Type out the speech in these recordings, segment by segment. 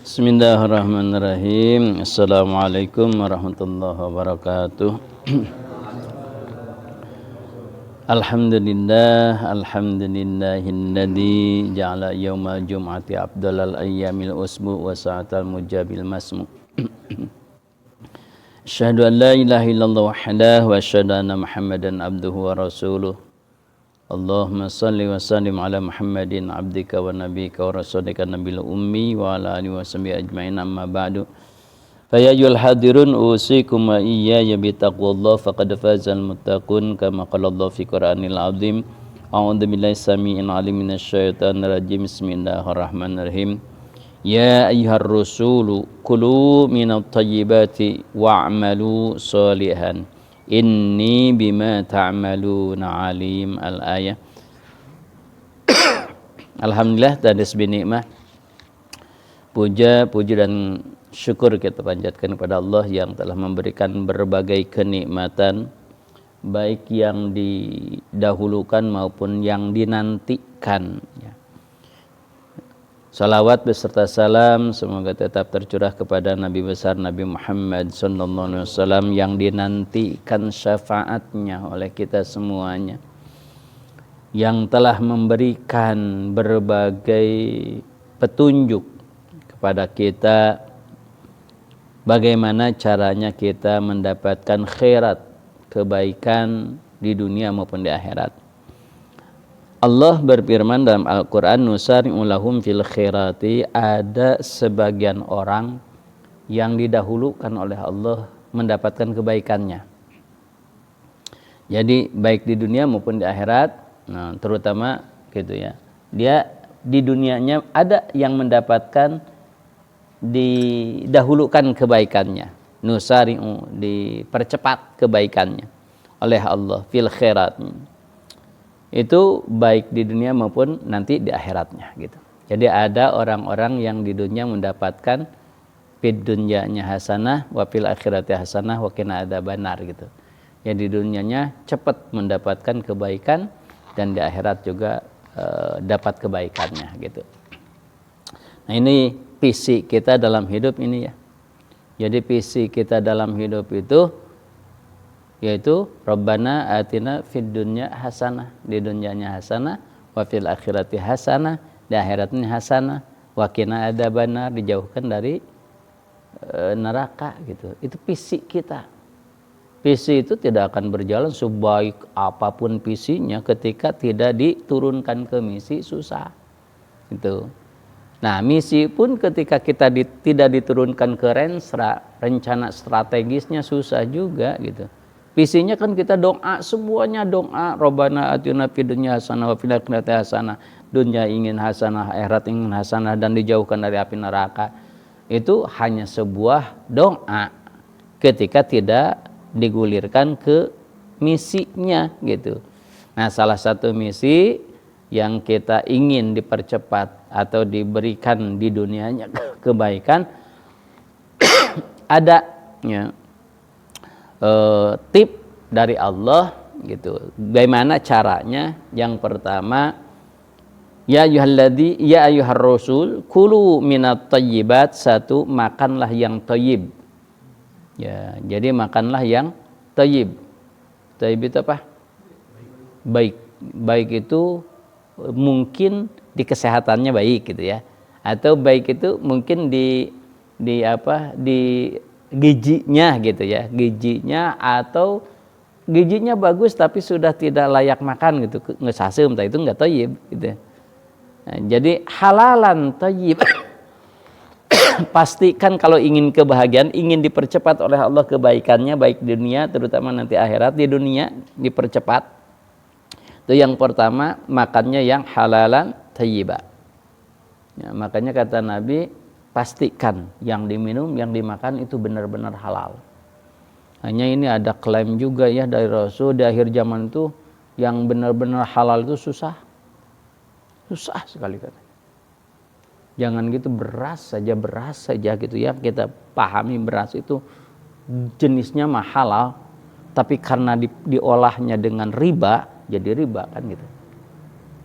Bismillahirrahmanirrahim. Assalamualaikum warahmatullahi wabarakatuh. Alhamdulillahilladzi ja'ala yaumal jum'ati afdalal ayyamil usbu wa sa'atal mujabil masmu. Asyhadu an la ilaha illallah wahdahu wa asyhadu anna Muhammadan abduhu wa rasuluh. Allahumma salli wa sallim ala Muhammadin abdika wa nabika wa rasulika nabil ummi wa ala alihi wa sahbihi ajma'in amma ba'du. Fa ya ayyuhal hadirun usikum wa iyaya bi taqwallah faqad fazal muttaqun kama qala Allah fi Qur'anil azim. A'udzu billahi samii'il 'alim minasyaitonir rajim. Bismillahirrahmanirrahim. Ya ayyuhar rusulu kulu minat thayyibati wa'malu sholihan. Inni bima ta'maluna alim. Al-ayah. Alhamdulillah tadas binikmah. Puja, puji dan syukur kita panjatkan kepada Allah yang telah memberikan berbagai kenikmatan, baik yang didahulukan maupun yang dinantikan. Salawat beserta salam semoga tetap tercurah kepada Nabi besar Nabi Muhammad SAW yang dinantikan syafaatnya oleh kita semuanya, yang telah memberikan berbagai petunjuk kepada kita bagaimana caranya kita mendapatkan khairat, kebaikan di dunia maupun di akhirat. Allah berfirman dalam Al-Quran, nusari'u lahum fil khairati, ada sebagian orang yang didahulukan oleh Allah mendapatkan kebaikannya. Jadi baik di dunia maupun di akhirat, nah, terutama gitu ya. Dia di dunianya ada yang mendapatkan didahulukan kebaikannya. Nusari'u, dipercepat kebaikannya oleh Allah fil khairat. Itu baik di dunia maupun nanti di akhiratnya gitu. Jadi ada orang-orang yang di dunia mendapatkan fid dunyanya hasanah wa fil akhirati hasanah wa qina adzabannar gitu. Ya di dunianya cepat mendapatkan kebaikan dan di akhirat juga dapat kebaikannya gitu. Nah, ini visi kita dalam hidup ini ya. Jadi visi kita dalam hidup itu yaitu Rabbana atina fid dunya hasanah, di dunianya hasanah, wa fil akhirati hasanah, di akhiratnya hasanah, wa qina adzabannar, dijauhkan dari neraka gitu. Itu visi kita. Visi itu tidak akan berjalan sebaik apapun visinya ketika tidak diturunkan ke misi, susah gitu. Nah, misi pun ketika kita tidak diturunkan ke rencana strategisnya susah juga gitu. Visinya kan kita doa, semuanya doa. Rabbana atina fid dunya hasanah wa fil akhirati hasanah. Dunia ingin hasanah, akhirat ingin hasanah, dan dijauhkan dari api neraka. Itu hanya sebuah doa ketika tidak digulirkan ke misinya gitu. Nah, salah satu misi yang kita ingin dipercepat atau diberikan di dunianya kebaikan ada ya. Tip dari Allah gitu. Bagaimana caranya? Yang pertama, ya ayyuhar rasul kulu minat thayyibat, satu, makanlah yang thayyib. Ya, jadi makanlah yang thayyib. Thayyib itu apa? Baik. Baik itu mungkin di kesehatannya baik gitu ya. Atau baik itu mungkin di gizinya gitu ya, gizinya, atau gizinya bagus tapi sudah tidak layak makan gitu, ngesasem, itu nggak thayyib gitu. Nah, jadi halalan thayyib. Pastikan kalau ingin kebahagiaan, ingin dipercepat oleh Allah kebaikannya baik di dunia terutama nanti akhirat. Di dunia dipercepat, itu yang pertama, makannya yang halalan thayyiba ya. Makanya kata Nabi, pastikan yang diminum, yang dimakan itu benar-benar halal. Hanya ini ada klaim juga ya dari Rasul, di akhir zaman itu yang benar-benar halal itu susah sekali katanya. Jangan gitu, beras saja gitu ya. Kita pahami beras itu jenisnya mah halal, tapi karena diolahnya dengan riba, jadi riba kan gitu.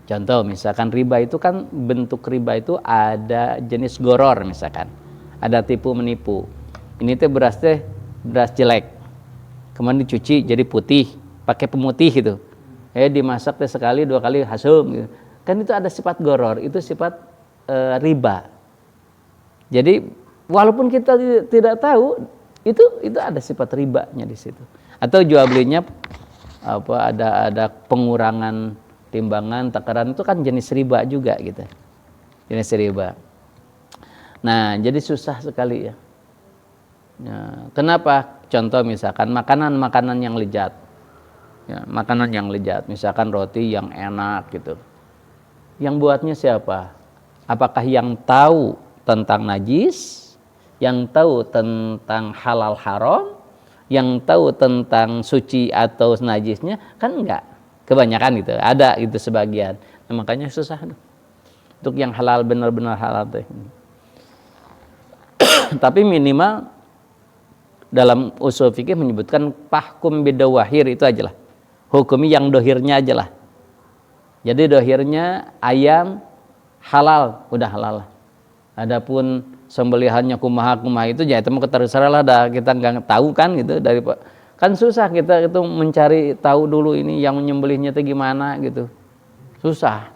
Contoh misalkan riba itu kan, bentuk riba itu ada jenis goror misalkan. ada tipu menipu. Ini teh beras jelek, kemudian dicuci jadi putih, pakai pemutih gitu. Dimasak teh sekali 2 kali hasum gitu. Kan itu ada sifat goror, itu sifat riba. Jadi walaupun kita tidak tahu, itu ada sifat ribanya di situ. Atau jual belinya ada pengurangan timbangan, takaran, itu kan jenis riba juga gitu. Jenis riba. Nah, jadi susah sekali ya. Kenapa? Contoh misalkan makanan yang lezat. Ya, makanan yang lezat, misalkan roti yang enak gitu. Yang buatnya siapa? Apakah yang tahu tentang najis, yang tahu tentang halal haram, yang tahu tentang suci atau najisnya? Kan enggak. Kebanyakan gitu. Ada gitu sebagian. Nah, makanya susah untuk yang halal, benar-benar halal tuh. Tapi minimal dalam usul fikih menyebutkan fahkum bidawahir, itu aja lah. Hukumi yang dohirnya aja lah. Jadi dohirnya ayam halal, udah halal. Adapun sembelihannya kumaha itu ya itu mau terserah lah dah, kita nggak tahu kan gitu, dari kan susah kita itu mencari tahu dulu ini yang nyembelihnya itu gimana gitu. Susah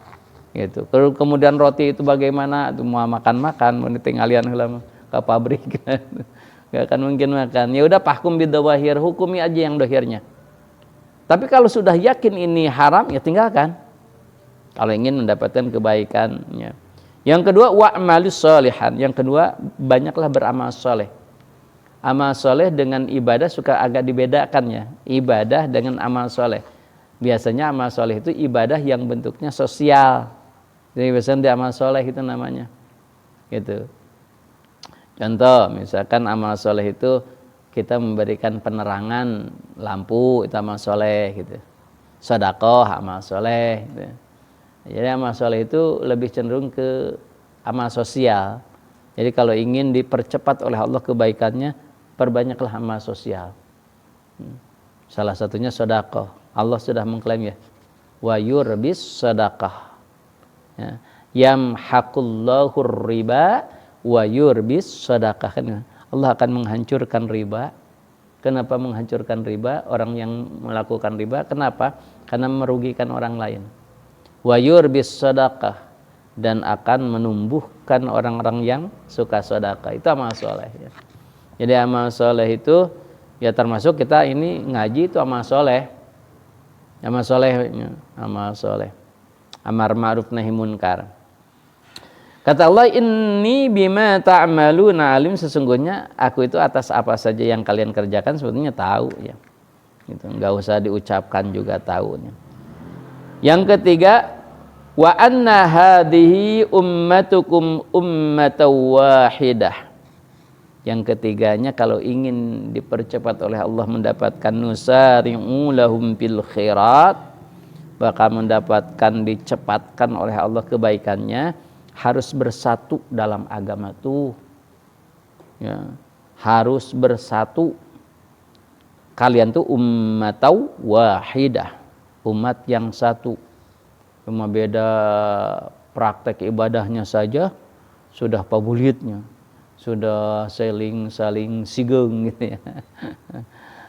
gitu. Kemudian roti itu bagaimana, itu mau makan mau ditinggalian ke pabrik kan. Gak akan mungkin makan. Ya udah fahkum bidawahir, hukumi aja yang dohirnya. Tapi kalau sudah yakin ini haram, ya tinggalkan. Kalau ingin mendapatkan kebaikannya. Yang kedua, wa'malus sholihan. Yang kedua, banyaklah beramal soleh. Amal soleh dengan ibadah suka agak dibedakan ya. Ibadah dengan amal soleh. Biasanya amal soleh itu ibadah yang bentuknya sosial. Jadi biasanya di amal soleh itu namanya. Gitu. Contoh, misalkan amal soleh itu kita memberikan penerangan lampu, itu amal soleh gitu. Sedekah amal soleh gitu. Jadi amal soleh itu lebih cenderung ke amal sosial. Jadi kalau ingin dipercepat oleh Allah kebaikannya, perbanyaklah amal sosial. Salah satunya sedekah. Allah sudah mengklaim ya, wa yurbis sedekah. Ya. Yamhaqullahu riba wa yurbis sedekah. Allah akan menghancurkan riba. Kenapa menghancurkan riba? Orang yang melakukan riba, kenapa? Karena merugikan orang lain. Wa yurbis sedekah, dan akan menumbuhkan orang-orang yang suka sedekah. Itu amal soleh ya. Jadi amal soleh itu ya termasuk kita ini ngaji itu amal soleh. Amal soleh, amal soleh. Amar ma'ruf nahi munkar. Kata Allah, inni bima ta'maluna alim, sesungguhnya aku itu atas apa saja yang kalian kerjakan sebetulnya tahu ya. Gitu, enggak usah diucapkan juga tahunya. Yang ketiga, wa anna hadhihi ummatukum ummatan wahidah. Yang ketiganya, kalau ingin dipercepat oleh Allah mendapatkan nusari'u lahum fil khairat, bakal mendapatkan dicepatkan oleh Allah kebaikannya, harus bersatu dalam agama tuh ya, harus bersatu. Kalian tuh ummatau wahidah, umat yang satu. Cuma beda praktek ibadahnya saja sudah pabulitnya, sudah saling sigeng gitu ya.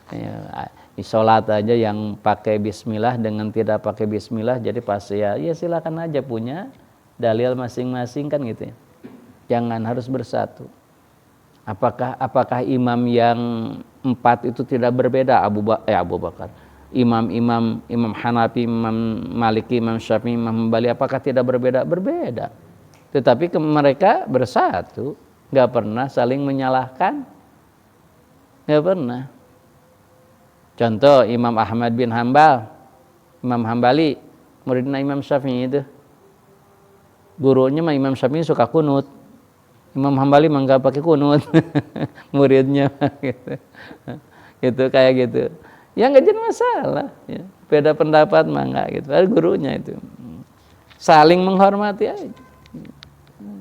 Ya, di sholat aja yang pakai bismillah dengan tidak pakai bismillah, jadi pas ya silakan aja punya dalil masing-masing kan gitu ya. Jangan, harus bersatu. Apakah imam yang 4 itu tidak berbeda? Abu Bakar, imam Hanafi, imam Maliki, imam Syafi'i, imam Hambali, apakah tidak berbeda? Berbeda. Tetapi mereka bersatu, nggak pernah saling menyalahkan, nggak pernah. Contoh Imam Ahmad bin Hambal, Imam Hambali, muridnya Imam Syafi'i itu. Gurunya mah Imam Syafi'i suka kunut, Imam Hambali mah nggak pakai kunut. Muridnya gitu. Gitu kayak gitu. Ya nggak jadi masalah ya. Beda pendapat mah nggak gitu. Gurunya itu saling menghormati aja.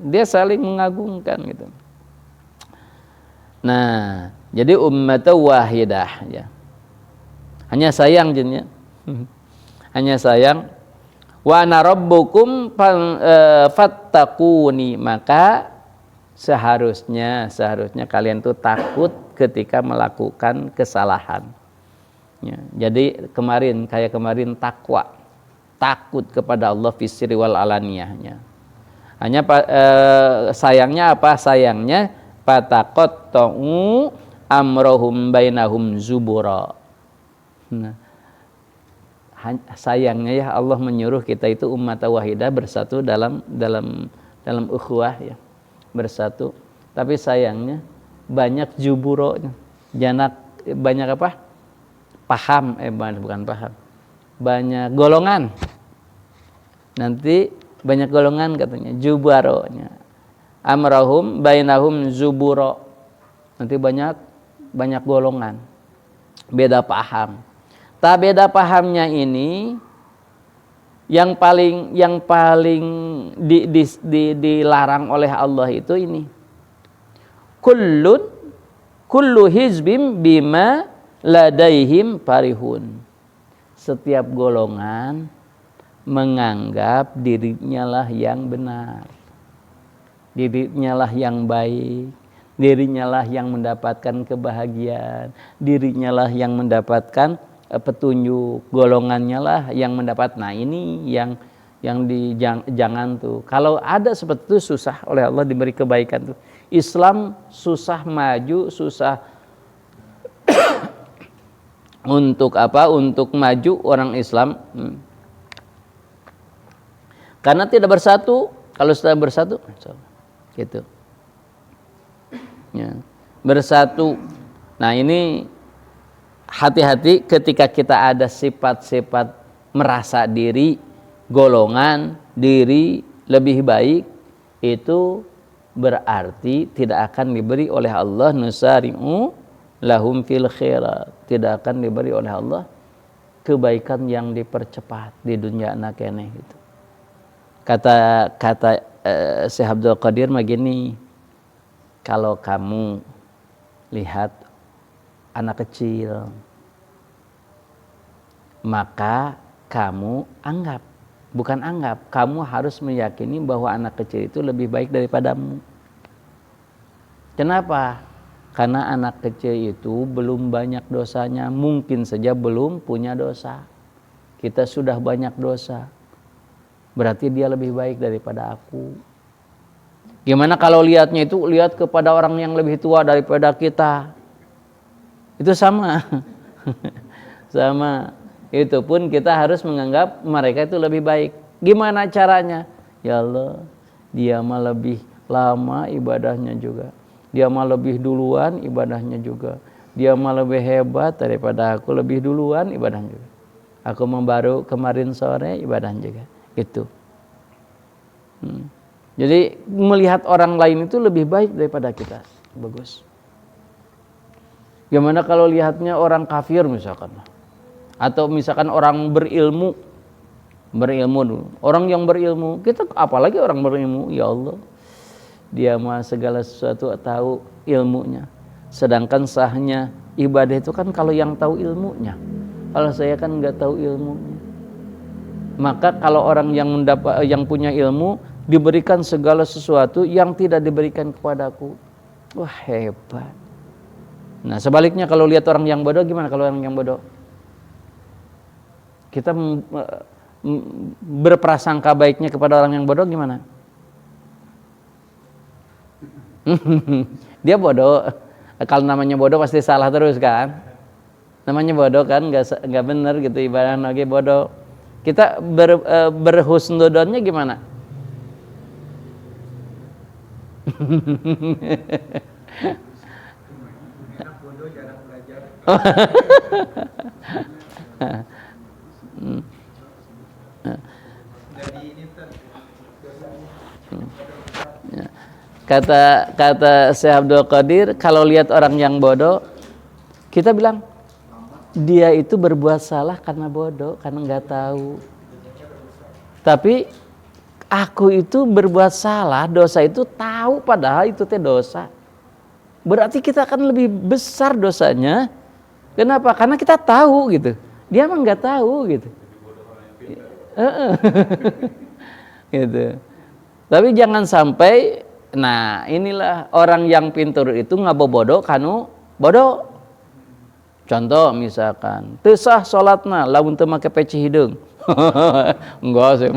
Dia saling mengagungkan gitu. Nah, jadi ummatu wahidah ya. Hanya sayang jinnya. Hanya sayang, wa ana rabbukum fattaquni, maka seharusnya kalian tuh takut ketika melakukan kesalahan. Ya, jadi kemarin takwa, takut kepada Allah fisri wal alaniyahnya. Hanya sayangnya apa? Sayangnya fataqatta'u amrohum bainahum zubura. Nah, sayangnya ya Allah menyuruh kita itu umat wahidah bersatu dalam ukhuwah ya, bersatu. Tapi sayangnya banyak juburonya. Banyak apa? Bukan paham. Banyak golongan. Nanti banyak golongan katanya, jubaronya. Amrahum bainahum zuburo. Nanti banyak golongan. Beda paham. Beda pahamnya ini yang paling dilarang oleh Allah itu ini. Kullu hizbim bima ladaihim farihun. Setiap golongan menganggap dirinya lah yang benar, dirinya lah yang baik, dirinya lah yang mendapatkan kebahagiaan, dirinya lah yang mendapatkan petunjuk, golongannya lah yang mendapat. Nah ini yang jangan tuh. Kalau ada seperti itu susah oleh Allah diberi kebaikan tuh. Islam susah maju, susah untuk apa? Untuk maju orang Islam. Karena tidak bersatu. Kalau sudah bersatu, gitu. Ya, bersatu. Nah ini hati-hati ketika kita ada sifat-sifat merasa diri, golongan diri lebih baik, itu berarti tidak akan diberi oleh Allah nusari'u lahum fil khairat, tidak akan diberi oleh Allah kebaikan yang dipercepat di dunia anak ini gitu. Kata Syekh Abdul Qadir begini, kalau kamu lihat anak kecil, maka kamu kamu harus meyakini bahwa anak kecil itu lebih baik daripadamu. Kenapa? Karena anak kecil itu belum banyak dosanya, mungkin saja belum punya dosa. Kita sudah banyak dosa, berarti dia lebih baik daripada aku. Gimana kalau lihat kepada orang yang lebih tua daripada kita? Itu sama. Sama. Itu pun kita harus menganggap mereka itu lebih baik. Gimana caranya? Ya Allah, dia mah lebih lama ibadahnya juga. Dia mah lebih duluan ibadahnya juga. Dia mah lebih hebat daripada aku, lebih duluan ibadahnya juga. Aku mah baru kemarin sore ibadahnya juga. Itu. Jadi melihat orang lain itu lebih baik daripada kita. Bagus. Gimana kalau lihatnya orang kafir misalkan, atau misalkan orang berilmu dulu. Orang yang berilmu, kita apalagi orang berilmu, ya Allah, dia mah segala sesuatu tahu ilmunya. Sedangkan sahnya ibadah itu kan kalau yang tahu ilmunya. Kalau saya kan nggak tahu ilmunya. Maka kalau orang yang punya ilmu diberikan segala sesuatu yang tidak diberikan kepadaku, wah hebat. Nah sebaliknya kalau lihat orang yang bodoh, gimana kalau orang yang bodoh? Kita berprasangka baiknya kepada orang yang bodoh gimana? Dia bodoh. Kalau namanya bodoh pasti salah terus kan? Namanya bodoh kan, nggak benar gitu, ibadah lagi bodoh. Kita berhusnudonnya gimana? Kata Syekh Abdul Qadir, kalau lihat orang yang bodoh, kita bilang dia itu berbuat salah karena bodoh, karena nggak tahu. Tapi aku itu berbuat salah, dosa itu tahu, padahal itu teh dosa. Berarti kita akan lebih besar dosanya. Kenapa? Karena kita tahu gitu. Dia mah nggak tahu gitu. Gitu. Tapi jangan sampai Nah, inilah orang yang pintur itu ngabobodo kanu bodoh. Contoh misalkan, teu sah salatna lamun teu make peci hidung. Enggak sih.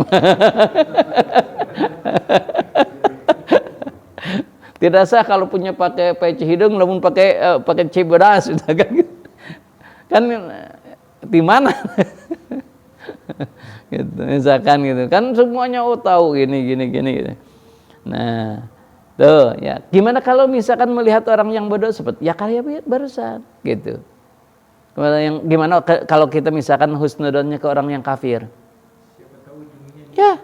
Tidak sah kalau punya pakai peci hidung lamun pakai cibedas gitu kan. Kan di mana? Gitu, misalkan gitu. Kan semuanya tahu gini gitu. Nah, tuh ya. Gimana kalau misalkan melihat orang yang bodoh seperti ya kayak barusan gitu. Gimana kalau kita misalkan husnudonnya ke orang yang kafir? Ya,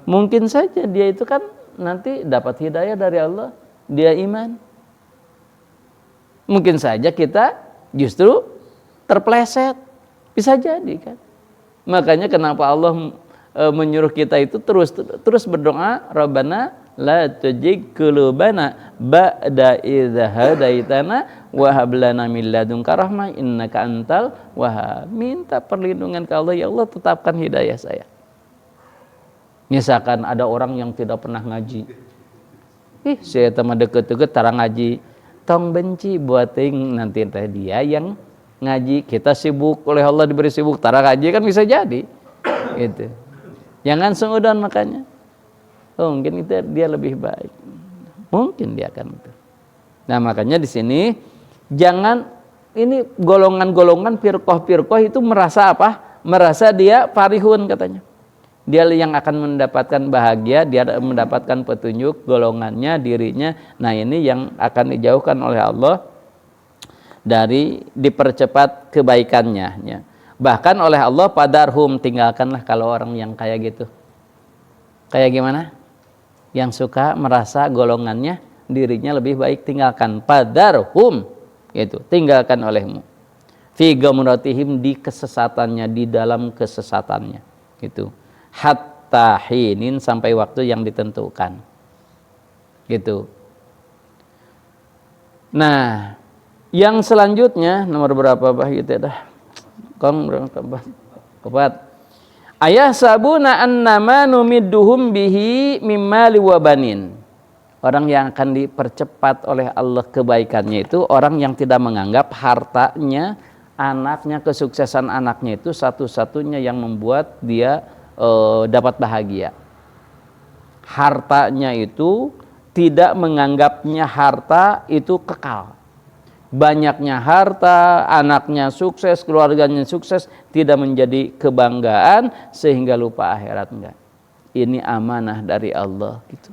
mungkin saja dia itu kan nanti dapat hidayah dari Allah, dia iman. Mungkin saja kita justru terpleset, bisa jadi kan. Makanya kenapa Allah menyuruh kita itu terus berdoa, Rabbana la tuzigh qulubana ba'da idh hadaitana wa hab lana min ladunka rahmah innaka antal wahhab. Minta perlindungan ke Allah, ya Allah tetapkan hidayah saya. Misalkan ada orang yang tidak pernah ngaji, saya teman deket-deket tara ngaji, tong benci buat nanti dia yang ngaji, kita sibuk oleh Allah diberi sibuk tara ngaji kan bisa jadi gitu. Jangan sengudon makanya. Oh, mungkin itu dia lebih baik. Mungkin dia akan itu. Nah, makanya di sini jangan ini golongan-golongan firqah itu merasa apa? Merasa dia farihun katanya. Dia yang akan mendapatkan bahagia, dia mendapatkan petunjuk golongannya, dirinya. Nah, ini yang akan dijauhkan oleh Allah dari dipercepat kebaikannya ya. Bahkan oleh Allah padarhum, tinggalkanlah kalau orang yang kayak gitu. Kayak gimana? Yang suka merasa golongannya dirinya lebih baik, tinggalkan. Padarhum gitu, tinggalkan olehmu. Fi gamratihim, di kesesatannya, di dalam kesesatannya gitu. Hatta hinin, sampai waktu yang ditentukan. Gitu. Nah, yang selanjutnya nomor berapa bah gitu dah. Kong berapa? Keempat. Ayah sabuna annama numidduhum bihi mimmali wa banin. Orang yang akan dipercepat oleh Allah kebaikannya itu orang yang tidak menganggap hartanya, anaknya, kesuksesan anaknya itu satu-satunya yang membuat dia dapat bahagia. Hartanya itu tidak menganggapnya harta itu kekal. Banyaknya harta, anaknya sukses, keluarganya sukses, tidak menjadi kebanggaan sehingga lupa akhirat, enggak. Ini amanah dari Allah gitu.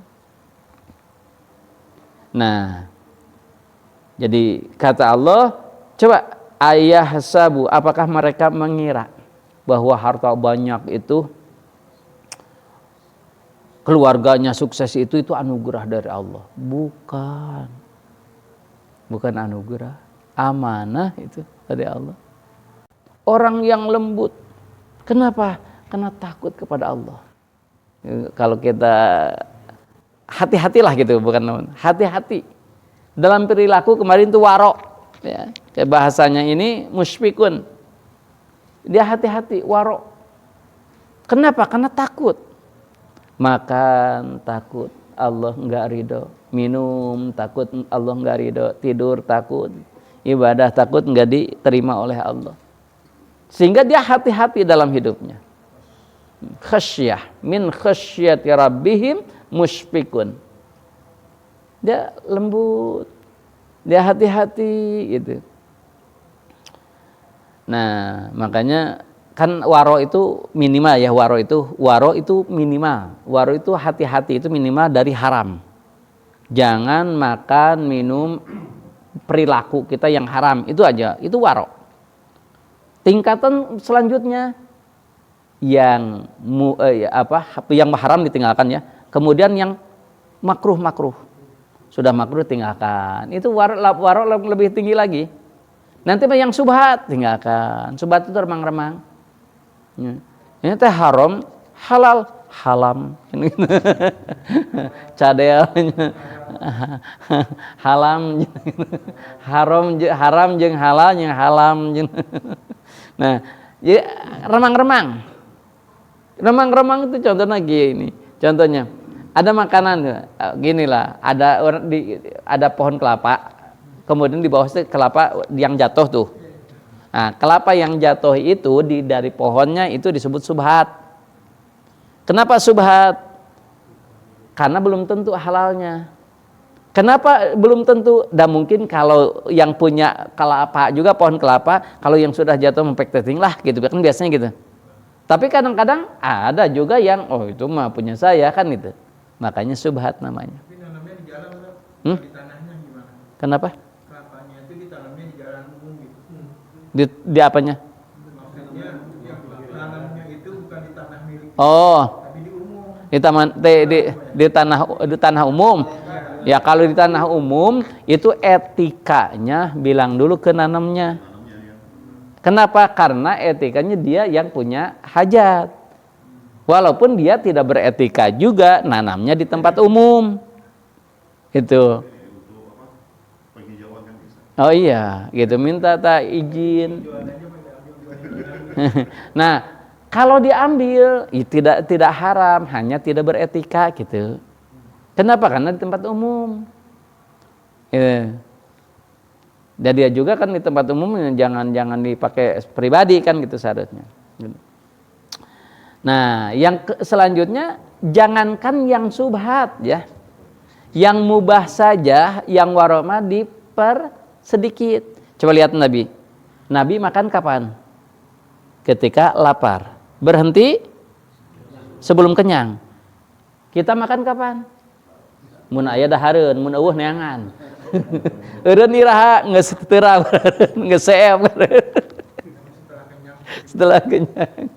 Nah, jadi kata Allah, coba ayah sabu, apakah mereka mengira bahwa harta banyak itu, keluarganya sukses itu anugerah dari Allah? Bukan anugerah, amanah itu dari Allah. Orang yang lembut, kenapa? Karena takut kepada Allah. Kalau kita hati-hatilah gitu, bukan hati-hati dalam perilaku. Kemarin itu warok, ya, kayak bahasanya ini musyfikun. Dia hati-hati, warok. Kenapa? Karena takut. Makan takut Allah enggak ridho, minum takut Allah enggak ridho, tidur takut, ibadah takut enggak diterima oleh Allah. Sehingga dia hati-hati dalam hidupnya. Khasyah, min khasyati rabbihim musyfikun. Dia lembut, dia hati-hati gitu. Nah, makanya kan waro itu minimal ya, waro itu minimal. Waro itu hati-hati, itu minimal dari haram. Jangan makan, minum, perilaku kita yang haram, itu aja, itu waro. Tingkatan selanjutnya yang yang haram ditinggalkan ya. Kemudian yang makruh. Sudah makruh tinggalkan. Itu waro lebih tinggi lagi. Nanti yang subhat tinggalkan. Subhat itu remang-remang. Ini teh haram, halal, halam. Cadel, halam, haram jeung halal jeung halam. Nah, ya remang-remang. Remang-remang itu contohnya gini. Contohnya, Ada makanan gini lah, ada pohon kelapa, kemudian di bawah itu kelapa yang jatuh tuh. Nah, kelapa yang jatuh itu dari pohonnya itu disebut subhat. Kenapa subhat? Karena belum tentu halalnya. Kenapa belum tentu? Dan mungkin kalau yang punya kelapa juga pohon kelapa, kalau yang sudah jatuh mempekteting lah gitu kan biasanya gitu. Tapi kadang-kadang ada juga yang itu mah punya saya kan gitu. Makanya subhat namanya. Tapi nanamnya di jalan, Bro. Di tanahnya gimana? Kenapa? Kelapanya itu ditanamnya di jalan umum gitu. Di apanya? Maksudnya yang tanamnya itu bukan di tanah milik, tapi di umum. Di tanah umum. Ya kalau di tanah umum itu etikanya bilang dulu ke nanamnya. Kenapa? Karena etikanya dia yang punya hajat. Walaupun dia tidak beretika juga nanamnya di tempat umum. Itu. Oh iya, gitu minta izin. Nah, kalau diambil tidak haram, hanya tidak beretika gitu. Kenapa? Karena di tempat umum. Dan dia juga kan di tempat umum jangan dipakai pribadi kan gitu seharusnya. Nah, yang selanjutnya jangankan yang subhat ya. Yang mubah saja, yang waroma sedikit. Coba lihat Nabi. Nabi makan kapan? Ketika lapar. Berhenti sebelum kenyang. Kita makan kapan? Mun aya dahareun, mun eueuh neangan. Eureun iraha geus teu geus seep. Setelah kenyang.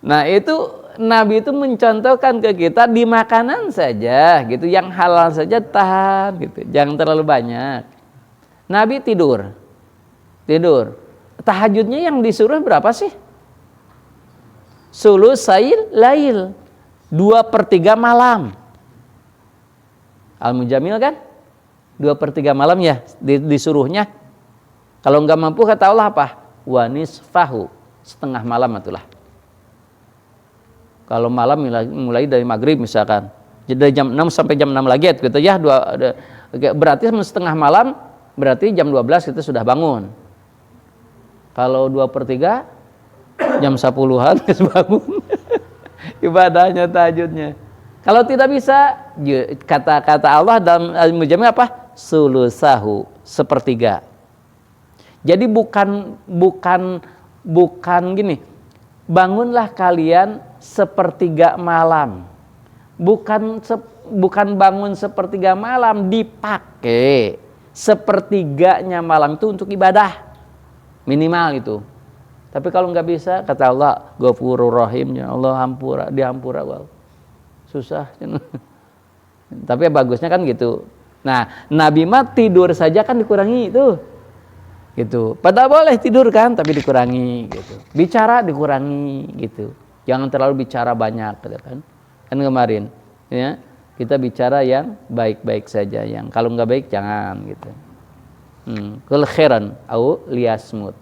Nah itu Nabi itu mencontohkan ke kita di makanan saja gitu, yang halal saja tahan gitu, jangan terlalu banyak. Nabi tidur. Tahajudnya yang disuruh berapa sih? Sulusail lail, 2/3 malam. Al-Mujamil kan 2/3 malam ya disuruhnya. Kalau nggak mampu kata Allah apa? Wanisfahu, setengah malam itulah. Kalau malam mulai dari maghrib misalkan, jadi jam 6 sampai jam 6 lagi gitu ya, berarti setengah malam, berarti jam 12 kita sudah bangun. Kalau 2/3 jam 10-an kita bangun. Ibadahnya tahajudnya. Kalau tidak bisa, kata Allah dalam Al-Mujamil apa? Sulusahu, 1/3. Jadi bukan gini. Bangunlah kalian 1/3 malam. Bukan bangun 1/3 malam, dipakai 1/3-nya malam itu untuk ibadah. Minimal itu. Tapi kalau nggak bisa, kata Allah, Ghafurur Rahimnya, Allah dihampura. Wow. Susah. Tapi bagusnya kan gitu. Nah, Nabi mah tidur saja kan dikurangi itu. Gitu. Padahal boleh tidur kan, tapi dikurangi gitu. Bicara dikurangi gitu. Jangan terlalu bicara banyak gitu kan. Kan kemarin ya, kita bicara yang baik-baik saja, yang kalau nggak baik jangan gitu. Kul khairan au liyasmut.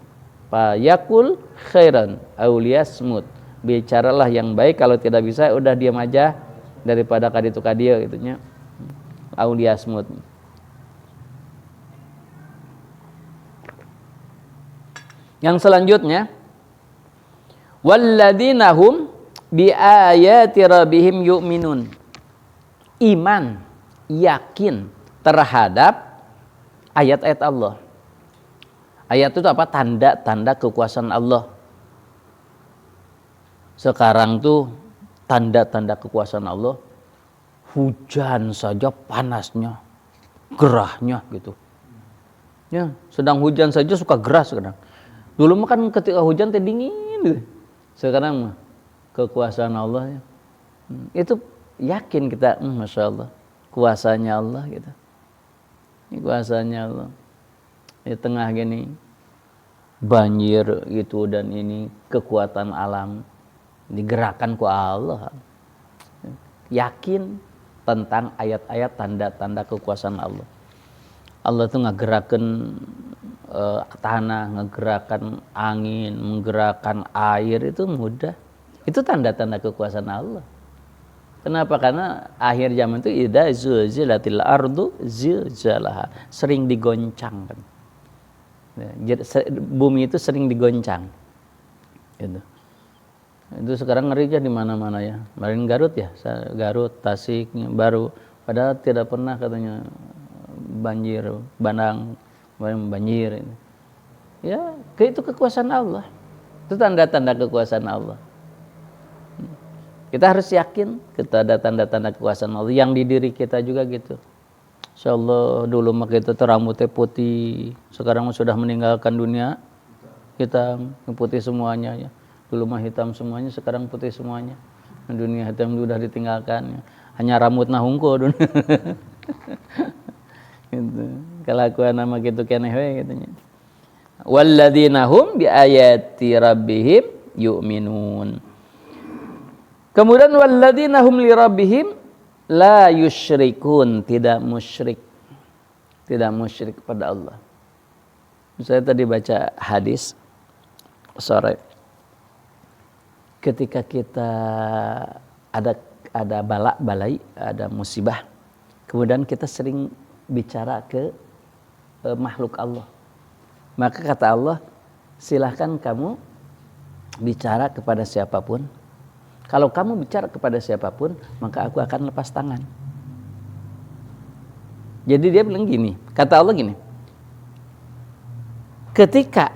Fa yakul khairan au liyasmut. Bicaralah yang baik, kalau tidak bisa udah diam aja daripada kaditu kadia gitu nya. Au liyasmut. Yang selanjutnya, walladzina hum biayati rabbihim yu'minun. Iman, yakin terhadap ayat-ayat Allah. Ayat itu apa? Tanda-tanda kekuasaan Allah. Sekarang tuh tanda-tanda kekuasaan Allah, hujan saja panasnya, gerahnya gitu. Ya, sedang hujan saja suka gerah sekarang. Dulu mah kan ketika hujan teh dingin gitu. Sekarang mah kekuasaan Allah ya. Itu yakin kita, Masya Allah, kuasanya Allah gitu. Ini kuasanya Allah. Di tengah gini banjir gitu, dan ini kekuatan alam digerakkan ku Allah. Yakin tentang ayat-ayat tanda-tanda kekuasaan Allah. Allah tuh ngegerakan tanah, nggerakkan angin, menggerakkan air, itu mudah. Itu tanda-tanda kekuasaan Allah. Kenapa? Karena akhir zaman itu idza zulzilatil ardu zilzalaha, sering digoncangkan. Bumi itu sering digoncang. Gitu. Itu sekarang ngeri aja di mana-mana ya. Kemarin Garut ya, Garut, Tasik, baru padahal tidak pernah katanya banjir, bandang, banjir. Ya, itu kekuasaan Allah. Itu tanda-tanda kekuasaan Allah. Kita harus yakin kita ada tanda-tanda kekuasaan Allah yang di diri kita juga gitu. Insyaallah dulu mah kita rambutnya putih, sekarang sudah meninggalkan dunia, hitam, putih semuanya ya. Dulu mah hitam semuanya, sekarang putih semuanya. Dunia hitam sudah ditinggalkan. Ya. Hanya rambut nah hungkul dunia. Gitu. Kelakuan nama gitu keneh we katanya. Walladzina hum bi ayati rabbihim yu'minun. Kemudian walladzina hum li rabbihim la yusyrikun, tidak musyrik kepada Allah. Saya tadi baca hadis sore, ketika kita ada balai, ada musibah, kemudian kita sering bicara ke makhluk Allah, maka kata Allah, silahkan kamu bicara kepada siapapun. Kalau kamu bicara kepada siapapun, maka aku akan lepas tangan. Jadi dia bilang gini, kata Allah gini, ketika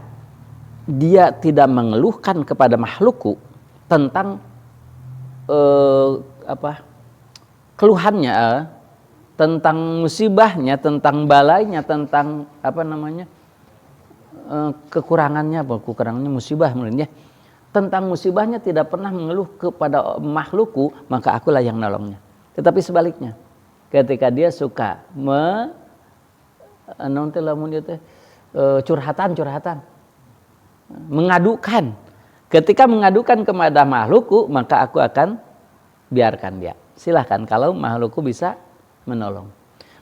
dia tidak mengeluhkan kepada makhlukku tentang keluhannya, tentang musibahnya, tentang balainya, tentang kekurangannya musibah mulanya. Tentang musibahnya tidak pernah mengeluh kepada makhlukku, maka akulah yang nolongnya. Tetapi sebaliknya, ketika dia suka curhatan, mengadukan, ketika mengadukan kepada makhlukku, maka aku akan biarkan dia. Silahkan kalau makhlukku bisa menolong.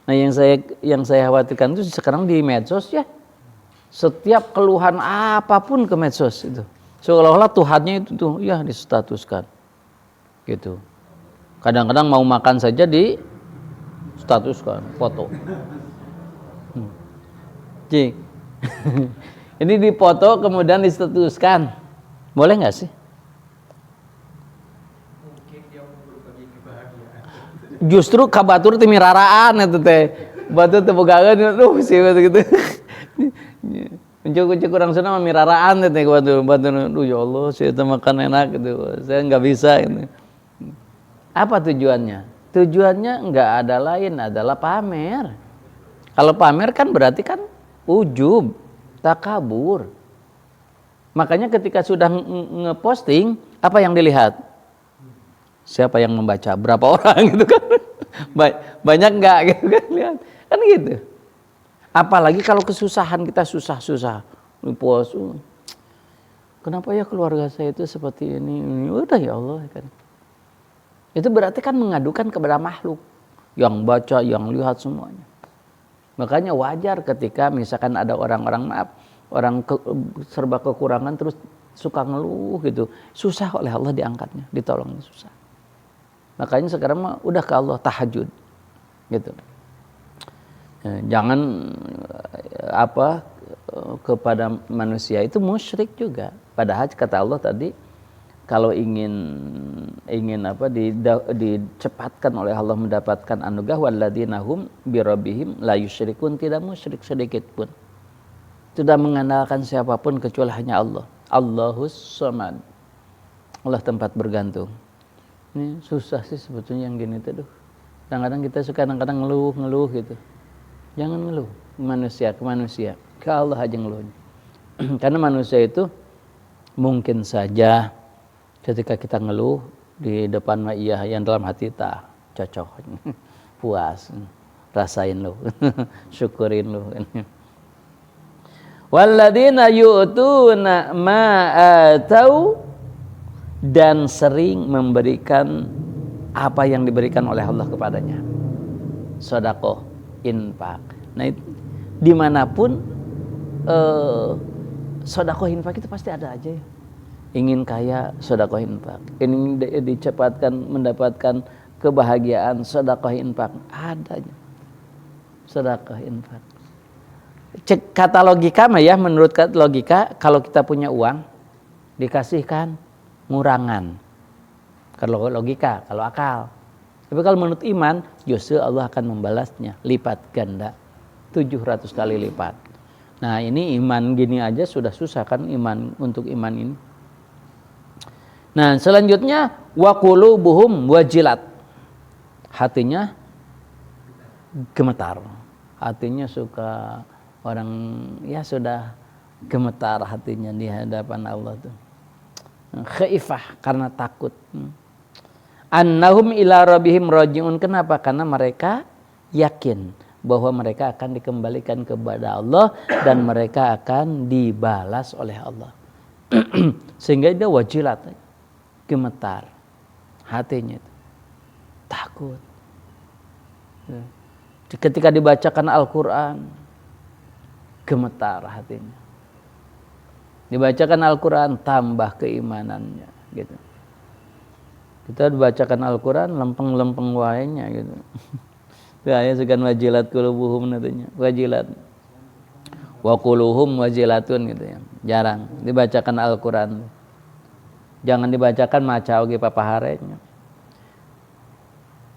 Nah, yang saya khawatirkan itu sekarang di medsos ya, setiap keluhan apapun ke medsos itu. Seolah-olah Tuhannya itu tuh ya distatuskan gitu. Kadang-kadang mau makan saja di statuskan foto. Cik. Ini dipoto kemudian distatuskan. Boleh nggak sih? Mungkin dia mau berbagi kebahagiaan. Justru kabatur teu miraraan eta teh. Batur teu bogaeun sih gitu. Mencuk kurang sana mah miraraan teh batur ya Allah saya teh makan enak gitu. Saya enggak bisa gitu. Apa tujuannya? Tujuannya enggak ada lain adalah pamer. Kalau pamer kan berarti kan ujub, takabur. Makanya ketika sudah ngeposting, apa yang dilihat? Siapa yang membaca? Berapa orang gitu kan? Banyak enggak gitu kan lihat. Kan gitu. Apalagi kalau kesusahan kita susah-susah. Puas. Kenapa ya keluarga saya itu seperti ini? Udah ya Allah kan. Itu berarti kan mengadukan kepada makhluk yang baca, yang lihat semuanya. Makanya wajar ketika misalkan ada orang-orang serba kekurangan terus suka ngeluh gitu. Susah oleh Allah diangkatnya, ditolongnya susah. Makanya sekarang mah udah ke Allah tahajud. Gitu. Jangan kepada manusia itu musyrik juga. Padahal kata Allah tadi kalau ingin dicepatkan oleh Allah mendapatkan anugerah walladzina hum birabbihim la yusyrikun, tidak musyrik sedikit pun. Tidak mengandalkan siapapun kecuali hanya Allah. Allahus Samad. Allah tempat bergantung. Ini susah sih sebetulnya yang gini tuh. Kadang-kadang kita suka ngeluh gitu. Jangan ngeluh manusia ke manusia, ke Allah aja ngeluh. Karena manusia itu mungkin saja ketika kita ngeluh di depan iya yang dalam hati tak cocok, puas, rasain lu, syukurin lu. Walladzina yu'tuna ma atau, dan sering memberikan apa yang diberikan oleh Allah kepadanya. Sedekah, infak. Nah, dimanapun sedekah infak itu pasti ada aja ya. Ingin kaya, sedekah infak. Ingin dicepatkan mendapatkan kebahagiaan, sedekah infak adanya. Sedekah infak. Cek kata logika mah ya, menurut logika kalau kita punya uang dikasihkan ngurangan. Kalau logika, kalau akal. Tapi kalau menurut iman, justru Allah akan membalasnya lipat ganda, 700 kali lipat. Nah, ini iman gini aja sudah susah kan iman untuk iman ini. Nah, selanjutnya wa qulubuhum wajilat. Hatinya gemetar. Hatinya suka orang ya sudah gemetar hatinya di hadapan Allah tuh. Khaifah karena takut. Annahum ila rabbihim rajiun. Kenapa? Karena mereka yakin bahwa mereka akan dikembalikan kepada Allah dan mereka akan dibalas oleh Allah. Sehingga dia wajilat, gemetar hatinya itu. Takut. Ketika dibacakan Al-Quran, gemetar hatinya. Dibacakan Al-Quran, tambah keimanannya gitu. Kita dibacakan Al-Quran, lempeng-lempeng wainya gitu. Itu ayat segan wajilat qulubuhum nantinya. Wajilat. Wa quluhum wajilatun gitu ya. Jarang dibacakan Al-Quran. Jangan dibacakan maca oge papaharenya.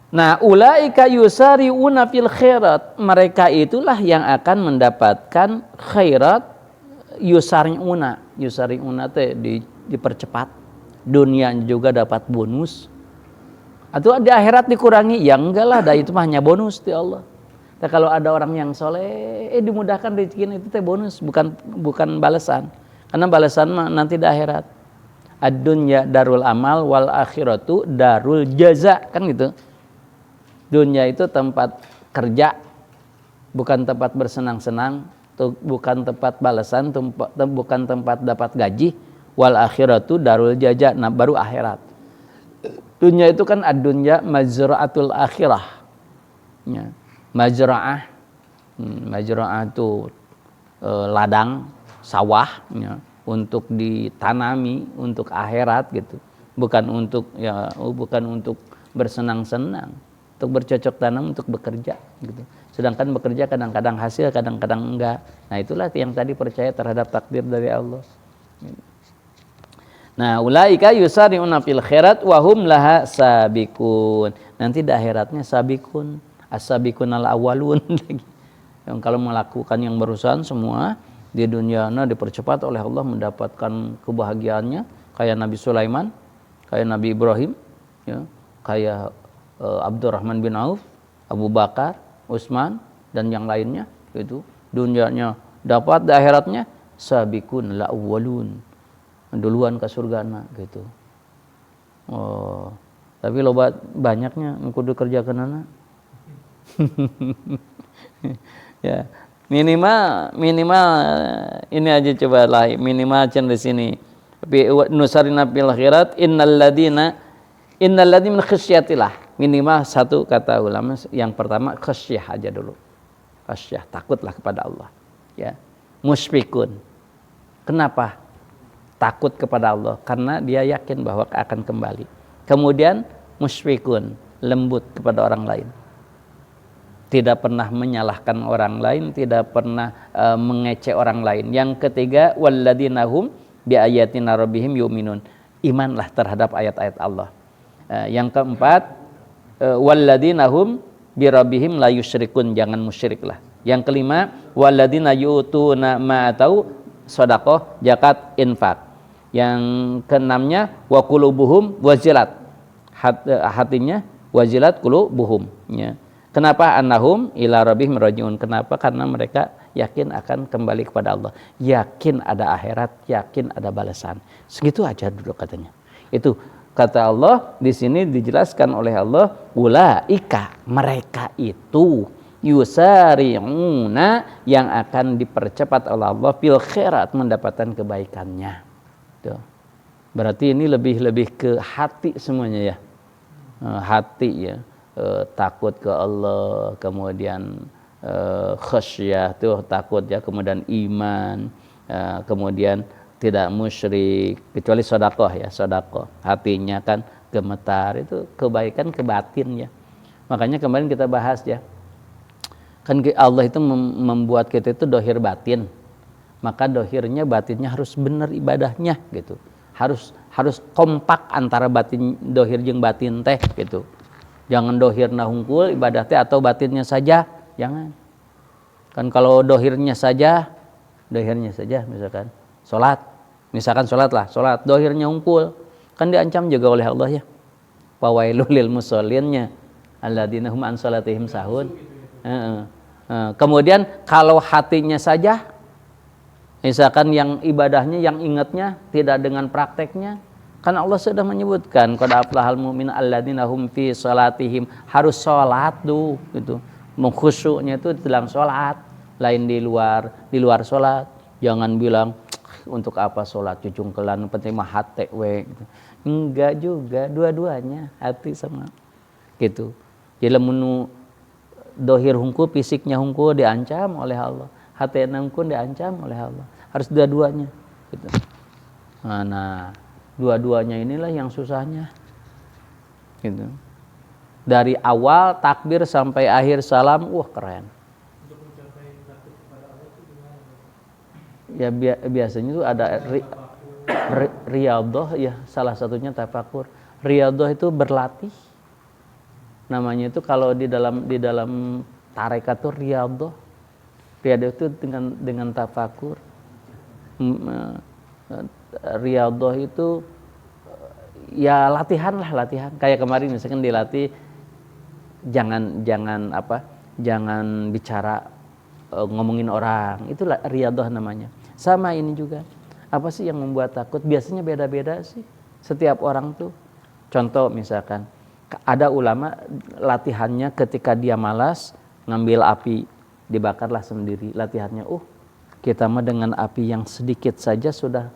Nah, ulaika yusari'una fil khairat. Mereka itulah yang akan mendapatkan khairat. Yusari'una teh dipercepat. Dunia juga dapat bonus. Atau di akhirat dikurangi? Ya enggak lah, itu mah hanya bonus di Allah. Nah, kalau ada orang yang soleh, dimudahkan rezekinya itu teh bonus, bukan balasan. Karena balasan mah nanti di akhirat. Ad-dunya darul amal wal akhiratu darul jaza, kan gitu. Dunia itu tempat kerja, bukan tempat bersenang-senang, bukan tempat balasan, bukan tempat dapat gaji. Wal akhiratu darul jaza, nah baru akhirat. Dunia itu kan ad-dunya mazra'atul akhirah. Ya. Mazra'ah itu ladang sawah ya, untuk ditanami untuk akhirat gitu. Bukan untuk bersenang-senang, untuk bercocok tanam, untuk bekerja gitu. Sedangkan bekerja kadang-kadang hasil, kadang-kadang enggak. Nah, itulah yang tadi percaya terhadap takdir dari Allah. Nah, ulaika yusari'una fil khairat wa hum laha sabiqun. Nanti di akhiratnya sabiqun, as-sabiqunal awwalun lagi. Yang kalau melakukan yang barusan semua di dunia dipercepat oleh Allah mendapatkan kebahagiaannya, kayak Nabi Sulaiman, kayak Nabi Ibrahim, ya, kayak Abdurrahman bin Auf, Abu Bakar, Utsman dan yang lainnya itu dunianya dapat, di akhiratnya sabiqun la awwalun. Duluan ke surga gitu. Oh, tapi loba banyaknya kudu kerja kenana. Ya, minimal ini aja coba lah, minimal cen di sini. Tapi nusarina fil khairat innal ladina min khasyatillah. Minimal satu kata ulama, yang pertama khasyah aja dulu. Khasyah, takutlah kepada Allah. Ya. Musyfiqun. Kenapa? Takut kepada Allah karena dia yakin bahwa akan kembali. Kemudian musyfiqun, lembut kepada orang lain. Tidak pernah menyalahkan orang lain, tidak pernah mengecek orang lain. Yang ketiga, walladzina hum biayatina rabbihim yu'minun. Imanlah terhadap ayat-ayat Allah. Yang keempat, walladzina hum birabbihim la yusyrikun, jangan musyriklah. Yang kelima, walladzina yu'tuna ma atau sedekah, zakat, infak. Yang keenamnya wa qulubuhum wajilat. Hatinya wajilat qulubuhum, ya. Kenapa? Annahum ila rabbihim rajiun. Kenapa? Karena mereka yakin akan kembali kepada Allah. Yakin ada akhirat, yakin ada balasan. Segitu aja dulu katanya. Itu kata Allah di sini dijelaskan oleh Allah, ulaika, mereka itu yusari'una, yang akan dipercepat oleh Allah fil khairat, mendapatkan kebaikannya. Tuh. Berarti ini lebih ke hati semuanya ya. Hati ya. Takut ke Allah, kemudian khasyah tuh takut ya, kemudian iman, kemudian tidak musyrik, kecuali sedekah ya, sedekah. Hatinya kan gemetar, itu kebaikan ke batin ya. Makanya kemarin kita bahas ya, kan Allah itu membuat kita itu dohir batin, maka dohirnya batinnya harus benar ibadahnya gitu, harus kompak antara batin dohir jeung batin teh gitu. Jangan dohirna hungkul ibadah teh atau batinnya saja, jangan. Kan kalau dohirnya saja misalkan sholat dohirnya hungkul, kan diancam juga oleh Allah ya, fawailul lil mushollinnya alladzina hum an salatihim sahun. Kemudian kalau hatinya saja, misalkan yang ibadahnya, yang ingatnya tidak dengan prakteknya, kan Allah sudah menyebutkan qad aflahal mu'minun alladzina hum fi salatihim, harus sholat tuh gitu. Mengkhusyuknya itu dalam sholat, lain di luar sholat. Jangan bilang untuk apa sholat cucungkelan, penting mah hati we gitu. Enggak juga, dua-duanya hati sama gitu. Jadi lamun dohir hungkul, fisiknya hungkul diancam oleh Allah, hati hungkul diancam oleh Allah. Harus dua-duanya gitu. Nah, dua-duanya inilah yang susahnya gitu. Dari awal takbir sampai akhir salam, keren. Untuk mencapai takut kepada Allah itu gimana? Ya biasanya itu ada riyadhah ya, salah satunya tafakur. Riyadhah itu berlatih. Namanya itu kalau di dalam tarekat itu riyadhah. Riyadhah itu dengan tafakur. Riyadhah itu ya latihan. Kayak kemarin misalkan dilatih jangan bicara ngomongin orang. Itulah riyadhah namanya. Sama ini juga. Apa sih yang membuat takut? Biasanya beda-beda sih. Setiap orang tuh. Contoh misalkan ada ulama latihannya ketika dia malas ngambil api, dibakarlah sendiri. Latihannya, kita mah dengan api yang sedikit saja sudah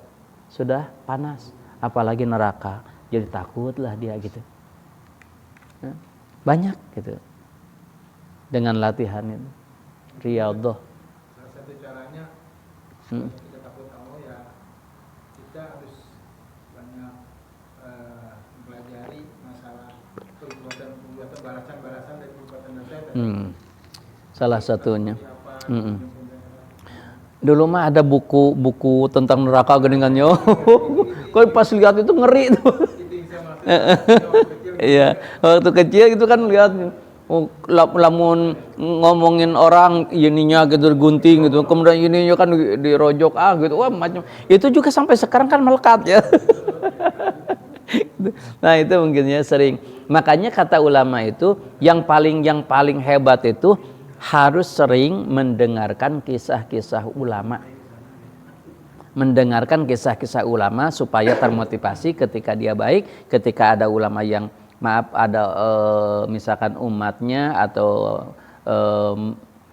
panas, apalagi neraka. Jadi takutlah dia gitu. Banyak gitu. Dengan latihan itu. Riyadhah. Salah satu caranya kita takut Allah ya, kita harus banyak mempelajari masalah perbuatan balasan dari perbuatan dosa. Salah satunya. Dulu mah ada buku tentang neraka geningannya. Kok pas lihat itu ngeri tuh. Iya, waktu kecil itu kan lihat lamun ngomongin orang ininya gitu gunting gitu, kemudian ininya kan dirojok gitu, macam itu juga sampai sekarang kan melekat ya. Nah itu mungkinnya sering. Makanya kata ulama itu yang paling hebat itu harus sering mendengarkan kisah-kisah ulama. Mendengarkan kisah-kisah ulama supaya termotivasi ketika dia baik, ketika ada ulama yang ada misalkan umatnya atau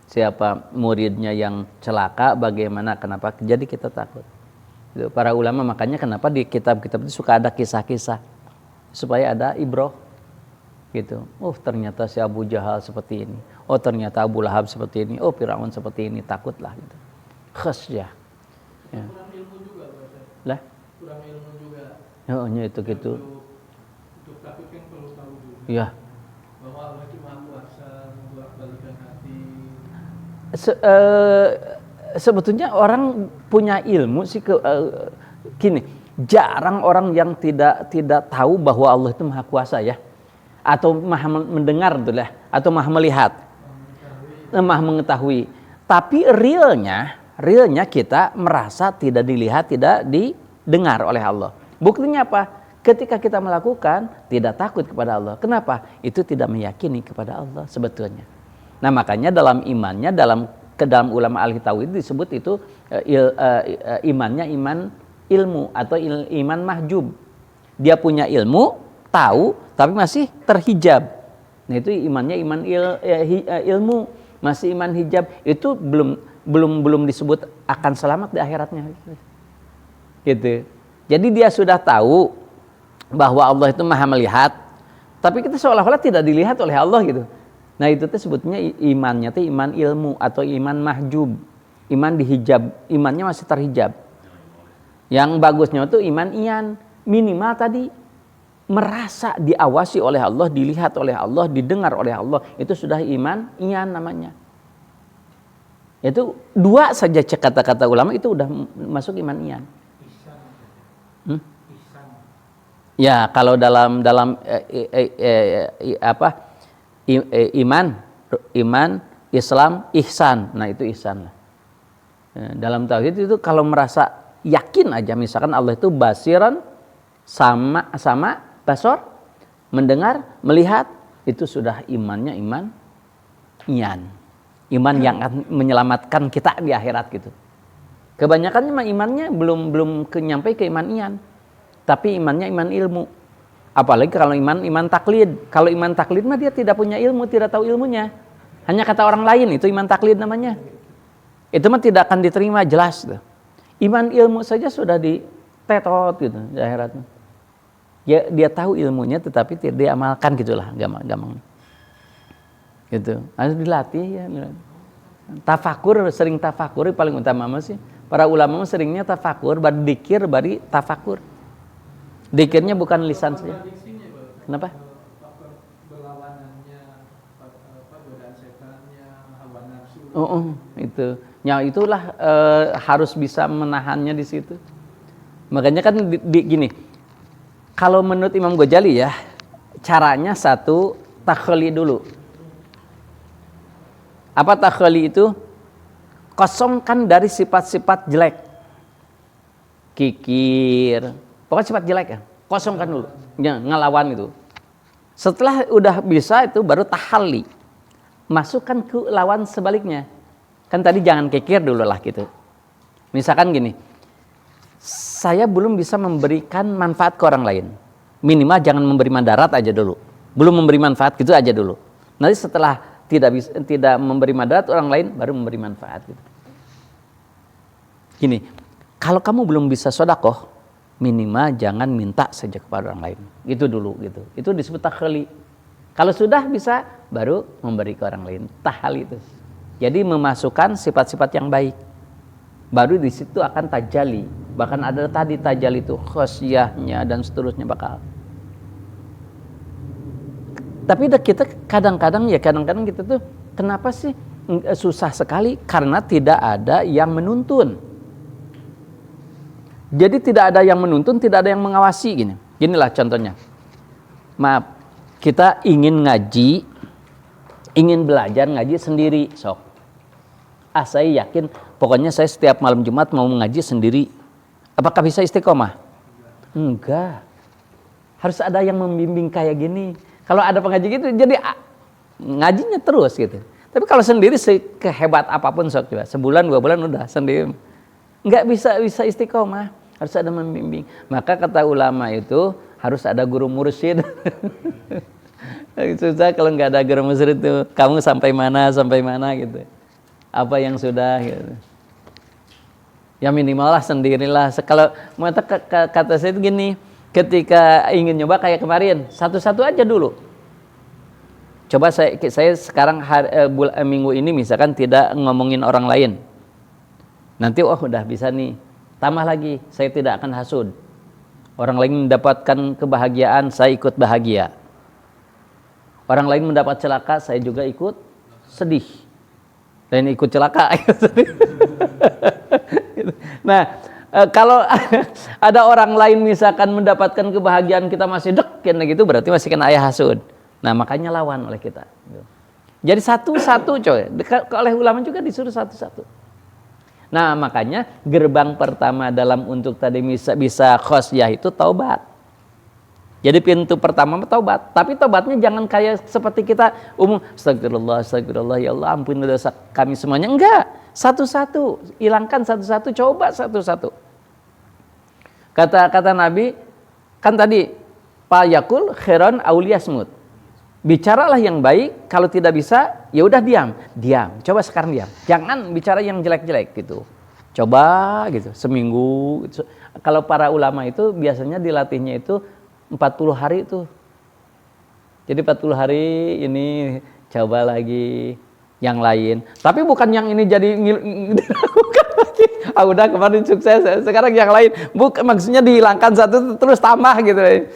siapa muridnya yang celaka, bagaimana, kenapa, jadi kita takut. Para ulama makanya kenapa di kitab-kitab itu suka ada kisah-kisah supaya ada ibroh gitu. Ternyata si Abu Jahal seperti ini, ternyata Abu Lahab seperti ini, Firaun seperti ini, takutlah gitu. Khasyah ya. Kurang ilmu juga lah, kurang ilmu juga itu gitu. Untuk takut kan perlu tahu juga Ya. bahwa Allah itu Maha Kuasa membolak-balikan hati. Sebetulnya orang punya ilmu sih gini, jarang orang yang tidak tahu bahwa Allah itu Maha Kuasa ya, atau Maha mendengar tuh lah, atau Maha melihat, Maha mengetahui. Tapi realnya kita merasa tidak dilihat, tidak didengar oleh Allah. Buktinya apa? Ketika kita melakukan tidak takut kepada Allah. Kenapa? Itu tidak meyakini kepada Allah sebetulnya. Nah makanya dalam imannya, dalam ulama al-tauhid disebut itu imannya iman ilmu atau iman mahjub. Dia punya ilmu, tahu, tapi masih terhijab. Nah itu imannya iman ilmu, masih iman hijab. Itu belum disebut akan selamat di akhiratnya. Gitu. Jadi dia sudah tahu bahwa Allah itu Maha melihat, tapi kita seolah-olah tidak dilihat oleh Allah gitu. Nah itu sebetulnya imannya itu iman ilmu atau iman mahjub, iman dihijab, imannya masih terhijab. Yang bagusnya itu iman iyan, minimal tadi merasa diawasi oleh Allah, dilihat oleh Allah, didengar oleh Allah, itu sudah iman iyan namanya. Itu dua saja kata-kata ulama itu udah masuk iman iyan. Ya, kalau dalam iman, Islam, ihsan. Nah, itu ihsan lah. Dalam tauhid itu kalau merasa yakin aja, misalkan Allah itu basiran, sama basor, mendengar, melihat, itu sudah imannya iman iyan. Iman yang akan menyelamatkan kita di akhirat gitu. Kebanyakan imannya belum nyampe ke iman iyan. Tapi imannya iman ilmu. Apalagi kalau iman taklid. Kalau iman taklid mah dia tidak punya ilmu, tidak tahu ilmunya. Hanya kata orang lain, itu iman taklid namanya. Itu mah tidak akan diterima, jelas tuh. Iman ilmu saja sudah ditetot gitu di akhirat. Ya, dia tahu ilmunya tetapi tidak diamalkan gitulah, gampang. Gitu. Harus dilatih ya. Tafakur, sering tafakur paling utama sih. Para ulama seringnya tafakur, baru dikir, baru tafakur. Dikirnya bukan lisan saja. Kenapa? Berlawanannya, godaan setannya, hawa nafsu. Itu. Ya itulah harus bisa menahannya di situ. Makanya kan gini. Kalau menurut Imam Ghazali ya, caranya satu, takhli dulu. Apa takhli itu? Kosongkan dari sifat-sifat jelek. Kikir, pokoknya sifat jelek ya, kosongkan dulu, ya, ngelawan itu. Setelah udah bisa itu baru tahalli, masukkan ke lawan sebaliknya. Kan tadi jangan kikir dulu lah gitu. Misalkan gini, saya belum bisa memberikan manfaat ke orang lain, minimal jangan memberi madarat aja dulu. Belum memberi manfaat gitu aja dulu. Nanti setelah tidak memberi madarat orang lain, baru memberi manfaat gitu. Gini, kalau kamu belum bisa sodakoh, minimal jangan minta saja kepada orang lain. Gitu dulu gitu. Itu disebut takhli. Kalau sudah bisa, baru memberi ke orang lain. Tahal itu. Jadi memasukkan sifat-sifat yang baik. Baru di situ akan tajali. Bahkan ada tadi tajali itu khosyahnya dan seterusnya bakal. Tapi kita kadang-kadang kita tuh kenapa sih susah sekali? Karena tidak ada yang menuntun. Jadi tidak ada yang menuntun, tidak ada yang mengawasi gini. Ginilah contohnya. Maaf, kita ingin ngaji, ingin belajar ngaji sendiri, sok. Saya yakin, pokoknya saya setiap malam Jumat mau ngaji sendiri. Apakah bisa istiqomah? Enggak. Harus ada yang membimbing kayak gini. Kalau ada pengaji gitu, jadi ngajinya terus gitu. Tapi kalau sendiri sekehebat apapun sok juga, sebulan 2 bulan udah sendiri. Enggak bisa istiqomah, harus ada membimbing. Maka kata ulama itu harus ada guru mursyid. Susah kalau nggak ada guru mursyid itu, kamu sampai mana gitu. Apa yang sudah gitu. Ya minimal lah sendirilah. Kalau kata saya itu gini, ketika ingin nyoba kayak kemarin, satu-satu aja dulu. Coba saya sekarang minggu ini misalkan tidak ngomongin orang lain. Nanti udah bisa nih. Tambah lagi, saya tidak akan hasud. Orang lain mendapatkan kebahagiaan, saya ikut bahagia. Orang lain mendapat celaka, saya juga ikut sedih. Dan ikut celaka. Nah, kalau ada orang lain misalkan mendapatkan kebahagiaan, kita masih gitu, berarti masih kena ayah hasud. Nah, makanya lawan oleh kita. Jadi satu-satu coy. Oleh ulama juga disuruh satu-satu. Nah, makanya gerbang pertama dalam untuk tadi bisa khosyah itu taubat. Jadi pintu pertama taubat, tapi taubatnya jangan kayak seperti kita umum, astagfirullah, ya Allah ampuni dosa kami semuanya. Enggak, satu-satu, hilangkan satu-satu, coba satu-satu. Kata Nabi, kan tadi, Pak Yakul khairan auliyasmut. Bicaralah yang baik, kalau tidak bisa, ya udah diam. Coba sekarang diam. Jangan bicara yang jelek-jelek gitu. Coba gitu, seminggu. Kalau para ulama itu biasanya dilatihnya itu 40 hari itu. Jadi 40 hari ini coba lagi yang lain. Tapi bukan yang ini jadi dilakukan lagi. Udah kemarin sukses, sekarang yang lain. Bukan, maksudnya dihilangkan satu terus tambah gitu.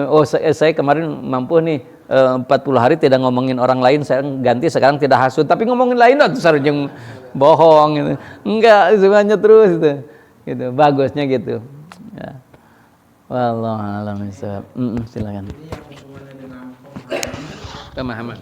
Oh, saya kemarin mampu nih 40 hari tidak ngomongin orang lain, saya ganti sekarang tidak hasud, tapi ngomongin lain tuh sarjeng bohong gitu. Enggak, semuanya terus gitu. Gitu, bagusnya gitu. Ya. Wallahu a'lam bishawab. Silakan. Jadi yang hubungannya dengan Pemahaman.